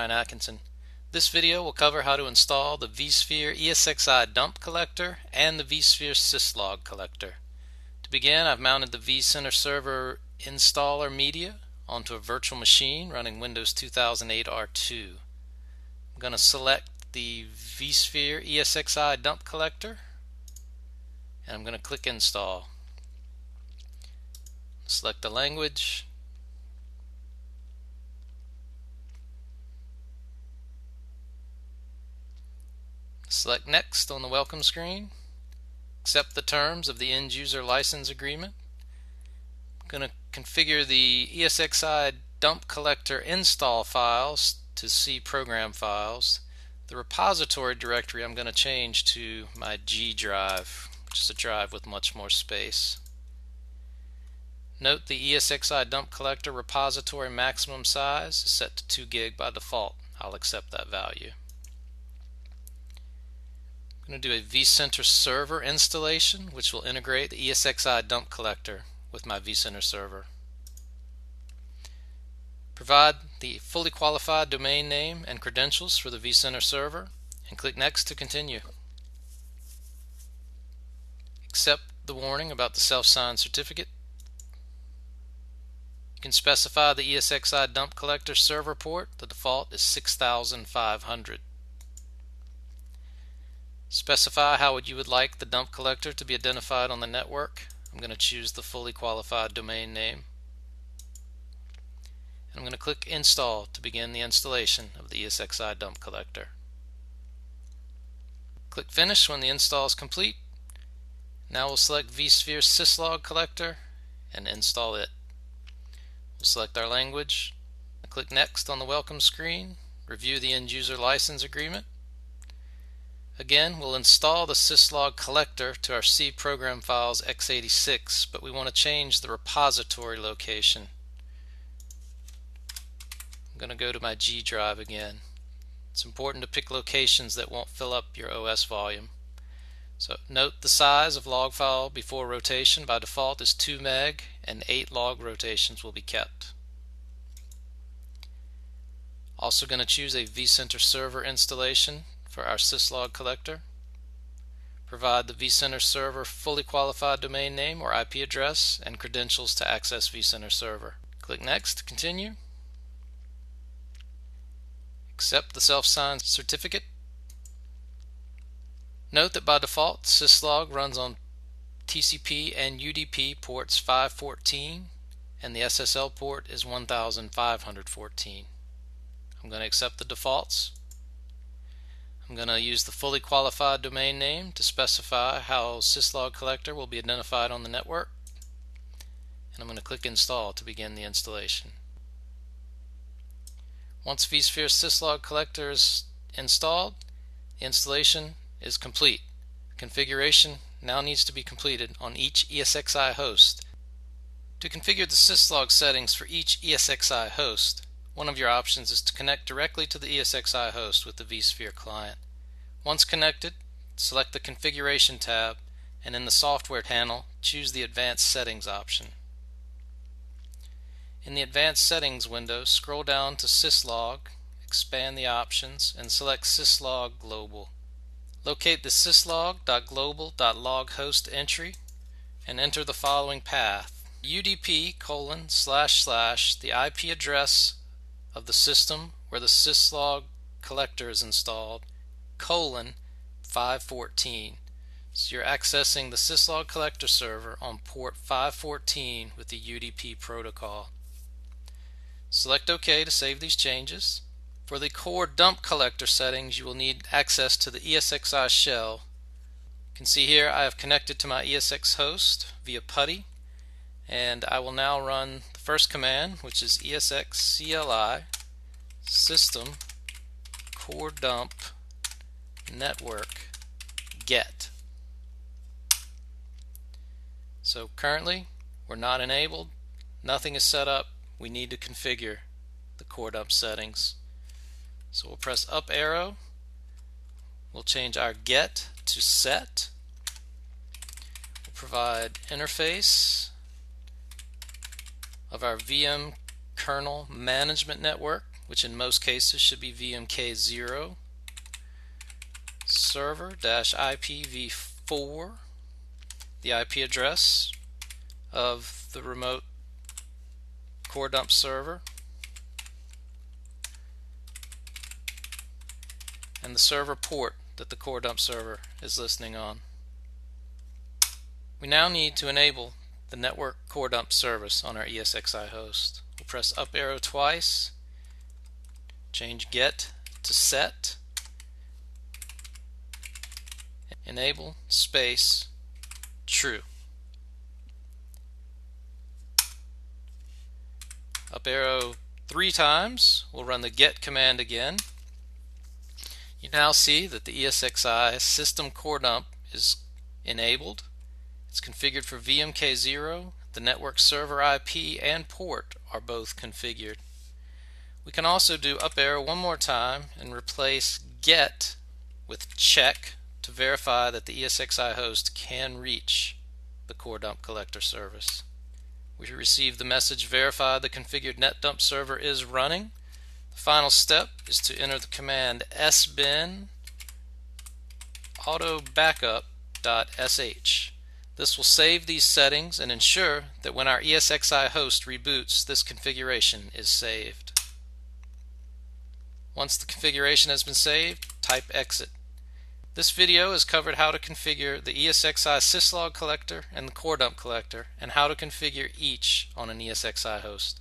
Brian Atkinson. This video will cover how to install the vSphere ESXi dump collector and the vSphere syslog collector. To begin, I've mounted the vCenter server installer media onto a virtual machine running Windows 2008 R2. I'm going to select the vSphere ESXi dump collector and I'm going to click install. Select the language. Select Next on the welcome screen. Accept the terms of the end user license agreement. I'm going to configure the ESXi dump collector install files to C program files. The repository directory I'm going to change to my G drive, which is a drive with much more space. Note the ESXi dump collector repository maximum size is set to 2 GB by default. I'll accept that value. I'm going to do a vCenter server installation, which will integrate the ESXi dump collector with my vCenter server. Provide the fully qualified domain name and credentials for the vCenter server and click Next to continue. Accept the warning about the self-signed certificate. You can specify the ESXi dump collector server port. The default is 6500. Specify how you would like the dump collector to be identified on the network. I'm going to choose the fully qualified domain name. And I'm going to click Install to begin the installation of the ESXi dump collector. Click Finish when the install is complete. Now we'll select vSphere syslog collector and install it. We'll select our language. Click Next on the welcome screen. Review the end user license agreement. Again, we'll install the syslog collector to our C program files x86, but we want to change the repository location. I'm going to go to my G drive again. It's important to pick locations that won't fill up your OS volume. So note the size of log file before rotation by default is 2 MB and 8 log rotations will be kept. Also going to choose a vCenter server installation for our syslog collector. Provide the vCenter server fully qualified domain name or IP address and credentials to access vCenter server. Click Next to continue. Accept the self-signed certificate. Note that by default syslog runs on TCP and UDP ports 514 and the SSL port is 1514. I'm going to accept the defaults. I'm going to use the fully qualified domain name to specify how syslog collector will be identified on the network. And I'm going to click Install to begin the installation. Once vSphere syslog collector is installed, the installation is complete. Configuration now needs to be completed on each ESXi host. To configure the syslog settings for each ESXi host, one of your options is to connect directly to the ESXi host with the vSphere client. Once connected, select the Configuration tab and in the Software panel, choose the Advanced Settings option. In the Advanced Settings window, scroll down to Syslog, expand the options, and select Syslog Global. Locate the syslog.global.log host entry and enter the following path: UDP:// the IP address of the system where the syslog collector is installed, :514. So you're accessing the syslog collector server on port 514 with the UDP protocol. Select OK to save these changes. For the core dump collector settings, you will need access to the ESXi shell. You can see here I have connected to my ESX host via putty, and I will now run the first command, which is esxcli system core dump network get. So currently we're not enabled, nothing is set up. We need to configure the core dump settings. So we'll press up arrow, we'll change our get to set, we'll provide interface of our VM kernel management network which in most cases should be VMK0 server-IPv4, the IP address of the remote core dump server, and the server port that the core dump server is listening on. We now need to enable the network core dump service on our ESXi host. We'll press up arrow twice, change get to set, enable space true. Up arrow 3 times, we'll run the get command again. You now see that the ESXi system core dump is enabled. It's configured for VMK0, the network server IP and port are both configured. We can also do up arrow one more time and replace get with check to verify that the ESXi host can reach the core dump collector service. We receive the message verify the configured netdump server is running. The final step is to enter the command sbin autobackup.sh. This will save these settings and ensure that when our ESXi host reboots, this configuration is saved. Once the configuration has been saved, type exit. This video has covered how to configure the ESXi syslog collector and the core dump collector, and how to configure each on an ESXi host.